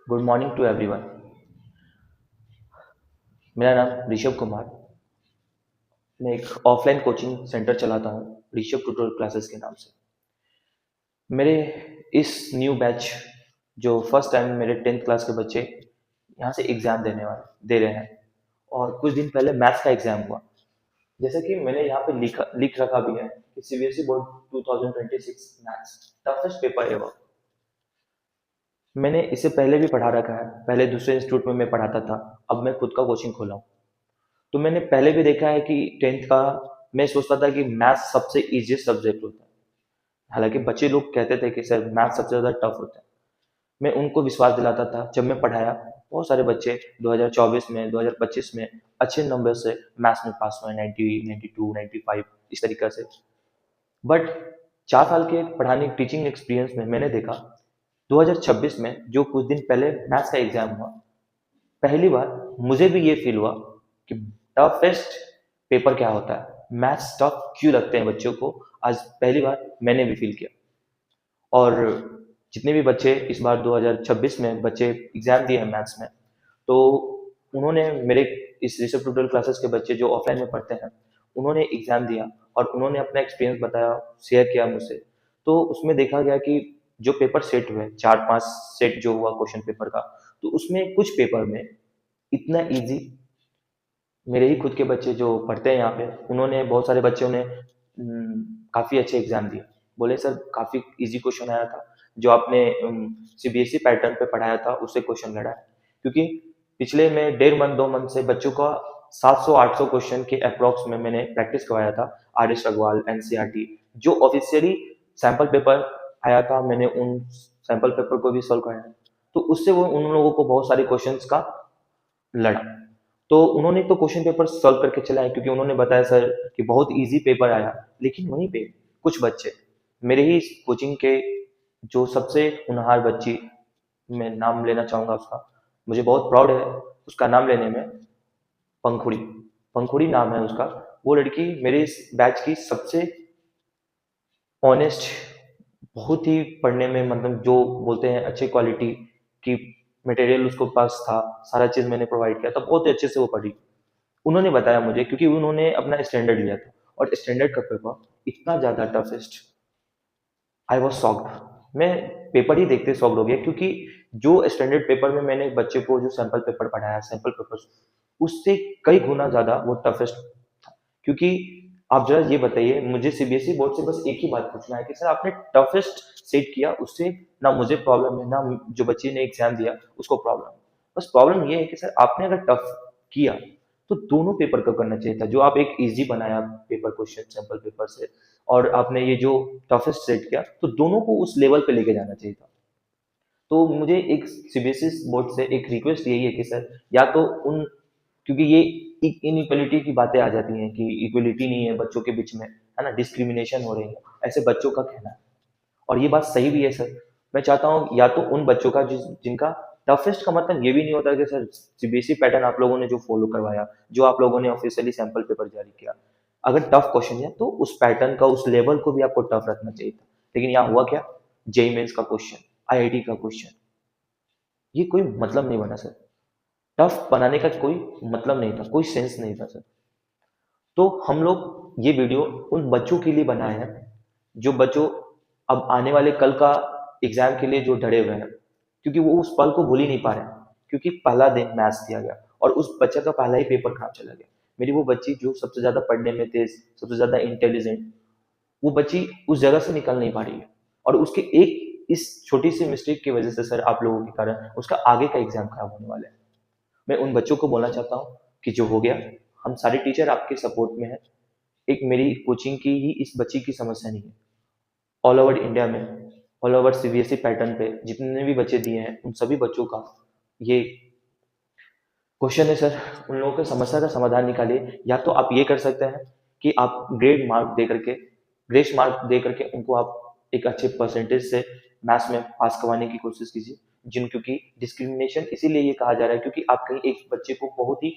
Good morning to everyone. मेरा नाम ऋषभ कुमार। मैं एक ऑफलाइन कोचिंग सेंटर चलाता हूँ, ऋषभ ट्यूटोरियल क्लासेस के नाम से। मेरे इस न्यू बैच जो फर्स्ट टाइम मेरे 10th क्लास के बच्चे यहाँ से एग्ज़ाम दे रहे हैं, और कुछ दिन पहले मैथ्स का एग्ज़ाम हुआ। जैसा कि मैंने यहाँ पे लिख रखा भी है कि CBSE board 2026 maths toughest paper ever. मैंने इससे पहले भी पढ़ा रखा है, पहले दूसरे इंस्टीट्यूट में मैं पढ़ाता था, अब मैं खुद का कोचिंग खोला हूँ। तो मैंने पहले भी देखा है कि 10th का मैं सोचता था कि मैथ्स सबसे इजीएस्ट सब्जेक्ट होता है। हालांकि बच्चे लोग कहते थे कि सर मैथ्स सबसे ज़्यादा टफ होता है। मैं उनको विश्वास दिलाता था। जब मैं पढ़ाया, बहुत सारे बच्चे 2024 में, 2025 में अच्छे नंबर से मैथ्स में पास हुए, 90, 92, 95 इस तरीके से। बट 4 साल के पढ़ाने टीचिंग एक्सपीरियंस में मैंने देखा 2026 में जो कुछ दिन पहले मैथ्स का एग्जाम हुआ, पहली बार मुझे भी ये फील हुआ कि टफेस्ट पेपर क्या होता है, मैथ्स टफ क्यों लगते हैं बच्चों को। आज पहली बार मैंने भी फील किया। और जितने भी बच्चे इस बार 2026 में बच्चे एग्जाम दिए हैं मैथ्स में, तो उन्होंने मेरे इस ऋषभ ट्यूटोरियल क्लासेस के बच्चे जो ऑफलाइन में पढ़ते हैं, उन्होंने एग्जाम दिया और उन्होंने अपना एक्सपीरियंस बताया, शेयर किया मुझसे। तो उसमें देखा गया कि जो पेपर सेट हुए, 4-5 सेट जो हुआ क्वेश्चन पेपर का, तो उसमें कुछ पेपर में इतना इजी, मेरे ही खुद के बच्चे जो पढ़ते हैं यहाँ पे, उन्होंने बहुत सारे बच्चों ने काफ़ी अच्छे एग्जाम दिए। बोले सर काफ़ी इजी क्वेश्चन आया था, जो आपने सीबीएसई पैटर्न पे पढ़ाया था उससे क्वेश्चन लड़ा है। क्योंकि पिछले में 1.5 मंथ 2 मंथ से बच्चों का 700-800 क्वेश्चन के अप्रॉक्स में मैंने प्रैक्टिस करवाया था। आर एस अग्रवाल, एनसीईआरटी जो ऑफिशियली सैंपल पेपर आया था, मैंने उन सैंपल पेपर को भी सॉल्व कराया। तो उससे वो उन लोगों को बहुत सारे क्वेश्चंस का लड़ा। तो उन्होंने तो क्वेश्चन पेपर सॉल्व करके चलाए, क्योंकि उन्होंने बताया सर कि बहुत इजी पेपर आया। लेकिन वहीं पे कुछ बच्चे, मेरे ही कोचिंग के जो सबसे होनहार बच्ची, मैं नाम लेना चाहूंगा उसका, मुझे बहुत प्राउड है उसका नाम लेने में, पंखुड़ी। पंखुड़ी नाम है उसका। वो लड़की मेरे इस बैच की सबसे ऑनेस्ट, बहुत ही पढ़ने में, मतलब जो बोलते हैं अच्छे क्वालिटी की मटेरियल उसको पास था, सारा चीज़ मैंने प्रोवाइड किया था, बहुत ही अच्छे से वो पढ़ी। उन्होंने बताया मुझे, क्योंकि उन्होंने अपना स्टैंडर्ड लिया था, और स्टैंडर्ड का पेपर इतना ज़्यादा टफेस्ट, आई वॉज शॉक्ड। मैं पेपर ही देखते शॉक्ड हो गया, क्योंकि जो स्टैंडर्ड पेपर में मैंने बच्चे को जो सैंपल पेपर पढ़ाया, सैंपल पेपर उससे कई गुना ज़्यादा वो टफेस्ट था। क्योंकि आप जरा ये बताइए, मुझे सीबीएसई बोर्ड से बस एक ही बात पूछना है कि सर आपने टफेस्ट सेट किया, उससे ना मुझे प्रॉब्लम है, ना जो बच्चे ने एग्जाम दिया उसको प्रॉब्लम है। बस प्रॉब्लम ये है कि सर आपने अगर टफ किया तो दोनों पेपर का करना चाहिए था। जो आप एक इजी बनाया पेपर क्वेश्चन सैंपल पेपर से, और आपने ये जो टफेस्ट सेट किया, तो दोनों को उस लेवल पे लेके जाना चाहिए था। तो मुझे एक सीबीएसई बोर्ड से एक रिक्वेस्ट यही है कि सर, या तो उन, क्योंकि ये इनइक्वलिटी की बातें आ जाती हैं कि इक्वलिटी नहीं है बच्चों के बीच में, है ना, डिस्क्रिमिनेशन हो रही है, ऐसे बच्चों का कहना है। और ये बात सही भी है सर। मैं चाहता हूँ या तो उन बच्चों का जिनका टफेस्ट का मतलब ये भी नहीं होता कि सर सीबीएसई पैटर्न आप लोगों ने जो फॉलो करवाया, जो आप लोगों ने ऑफिशियली सैंपल पेपर जारी किया, अगर टफ क्वेश्चन है तो उस पैटर्न का, उस लेवल को भी आपको टफ रखना चाहिए था। लेकिन यहाँ हुआ क्या, जेई मेंस का क्वेश्चन, आईआईटी का क्वेश्चन, ये कोई मतलब नहीं बना सर। टफ बनाने का कोई मतलब नहीं था, कोई सेंस नहीं था सर। तो हम लोग ये वीडियो उन बच्चों के लिए बनाए हैं, जो बच्चों अब आने वाले कल का एग्जाम के लिए जो डरे हुए हैं, क्योंकि वो उस पल को भूल ही नहीं पा रहे हैं। क्योंकि पहला दिन मैथ्स दिया गया और उस बच्चे का पहला ही पेपर खराब चला गया। मेरी वो बच्ची जो सबसे ज्यादा पढ़ने में तेज, सबसे ज्यादा इंटेलिजेंट, वो बच्ची उस जगह से निकल नहीं पा रही है। और उसके एक इस छोटी सी मिस्टेक की वजह से सर, आप लोगों के कारण उसका आगे का एग्जाम खराब होने वाला है। मैं उन बच्चों को बोलना चाहता हूँ कि जो हो गया, हम सारे टीचर आपके सपोर्ट में हैं। एक मेरी कोचिंग की ही इस बच्ची की समस्या नहीं है, ऑल ओवर इंडिया में, ऑल ओवर सीबीएसई पैटर्न पे जितने भी बच्चे दिए हैं, उन सभी बच्चों का ये क्वेश्चन है सर। उन लोगों की समस्या का समाधान निकालिए। या तो आप ये कर सकते हैं कि आप ग्रेस मार्क दे करके उनको आप एक अच्छे परसेंटेज से मैथ्स में पास करवाने की कोशिश कीजिए। क्योंकि डिस्क्रिमिनेशन इसीलिए ये कहा जा रहा है, क्योंकि आप कहीं एक बच्चे को बहुत ही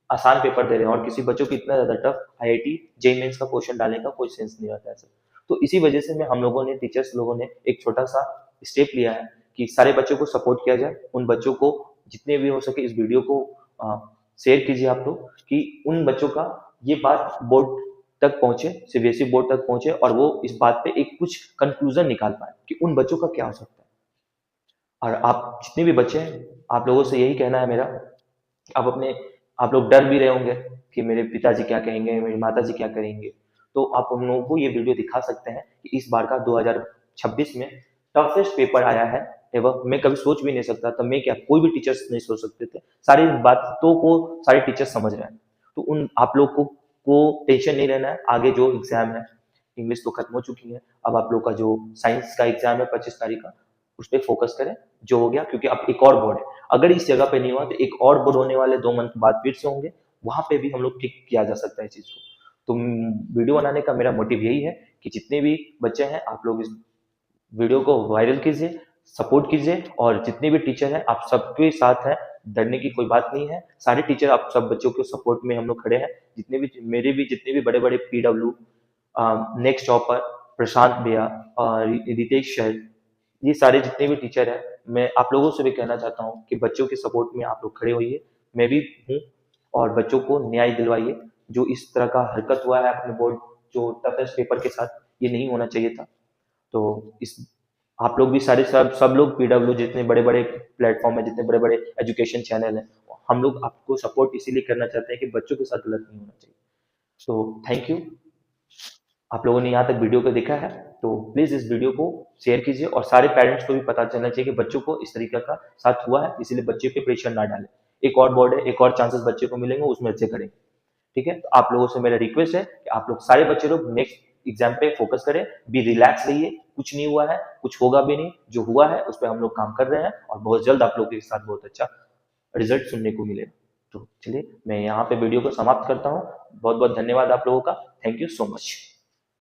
आसान पेपर दे रहे हैं और किसी बच्चों को इतना ज्यादा टफ आईआईटी जेई मेंस का क्वेश्चन डालने का कोई सेंस नहीं आता है सर। तो इसी वजह से मैं हम लोगों ने, टीचर्स लोगों ने एक छोटा सा स्टेप लिया है कि सारे बच्चों को सपोर्ट किया जाए, उन बच्चों को जितने भी हो सके इस वीडियो को शेयर कीजिए आप लोग, कि उन बच्चों का ये बात बोर्ड तक पहुंचे, सीबीएसई बोर्ड तक पहुंचे, और वो इस बात पे एक कुछ कंक्लूजन निकाल पाए कि उन बच्चों का क्या हो सकता है। और आप जितने भी बच्चे हैं, आप लोगों से यही कहना है मेरा, आप लोग डर भी रहे होंगे कि मेरे पिताजी क्या कहेंगे, मेरी माताजी क्या करेंगे, तो आप उन लोगों को ये वीडियो दिखा सकते हैं कि इस बार का 2026 में टफेस्ट पेपर आया है, एवं मैं कभी सोच भी नहीं सकता था, मैं क्या कोई भी टीचर्स नहीं सोच सकते थे, सारी बातों को सारे टीचर्स समझ रहे हैं। तो उन आप लोग को टेंशन नहीं रहना है। आगे जो एग्जाम है, इंग्लिश तो खत्म हो चुकी है, अब आप लोग का जो साइंस का एग्जाम है 25 तारीख का, उस पर फोकस करें, जो हो गया, क्योंकि अब एक और बोर्ड है, अगर इस जगह पे नहीं हुआ तो एक और बोर्ड होने वाले 2 मंथ बाद फिर से होंगे, वहां पे भी हम लोग ठीक किया जा सकता है इस चीज को। तो वीडियो बनाने का मेरा मोटिव यही है कि जितने भी बच्चे हैं, आप लोग इस वीडियो को वायरल कीजिए, सपोर्ट कीजिए, और जितने भी टीचर हैं आप सबके साथ हैं, डरने की कोई बात नहीं है, सारे टीचर आप सब बच्चों के सपोर्ट में हम लोग खड़े हैं। जितने भी बड़े बड़े पीडब्ल्यू, नेक्स्ट टॉपर, प्रशांत भैया और रितेश सर, ये सारे जितने भी टीचर हैं, मैं आप लोगों से भी कहना चाहता हूँ कि बच्चों के सपोर्ट में आप लोग खड़े होइए, मैं भी हूँ, और बच्चों को न्याय दिलवाइए। जो इस तरह का हरकत हुआ है अपने बोर्ड, जो टफेस्ट पेपर के साथ, ये नहीं होना चाहिए था। तो इस आप लोग भी सारे सब लोग पीडब्ल्यू, जितने बड़े बड़े प्लेटफॉर्म है, जितने बड़े बड़े एजुकेशन चैनल हैं, हम लोग आपको सपोर्ट इसीलिए करना चाहते हैं कि बच्चों के साथ गलत नहीं होना चाहिए। तो थैंक यू, आप लोगों ने यहाँ तक वीडियो को देखा है, तो प्लीज इस वीडियो को शेयर कीजिए, और सारे पेरेंट्स को भी पता चलना चाहिए कि बच्चों को इस तरीके का साथ हुआ है, इसीलिए बच्चे पे प्रेशर ना डालें। एक और बोर्ड है, एक और चांसेस बच्चे को मिलेंगे, उसमें अच्छे करेंगे। ठीक है, तो आप लोगों से मेरा रिक्वेस्ट है कि आप लोग सारे बच्चे लोग नेक्स्ट एग्जाम पे फोकस करें, बी रिलैक्स रहिए, कुछ नहीं हुआ है, कुछ होगा भी नहीं, जो हुआ है उस पर हम लोग काम कर रहे हैं, और बहुत जल्द आप लोगों के साथ बहुत अच्छा रिजल्ट सुनने को मिलेगा। तो चलिए, मैं यहाँ पे वीडियो को समाप्त करता हूँ। बहुत बहुत धन्यवाद आप लोगों का। Thank you so much.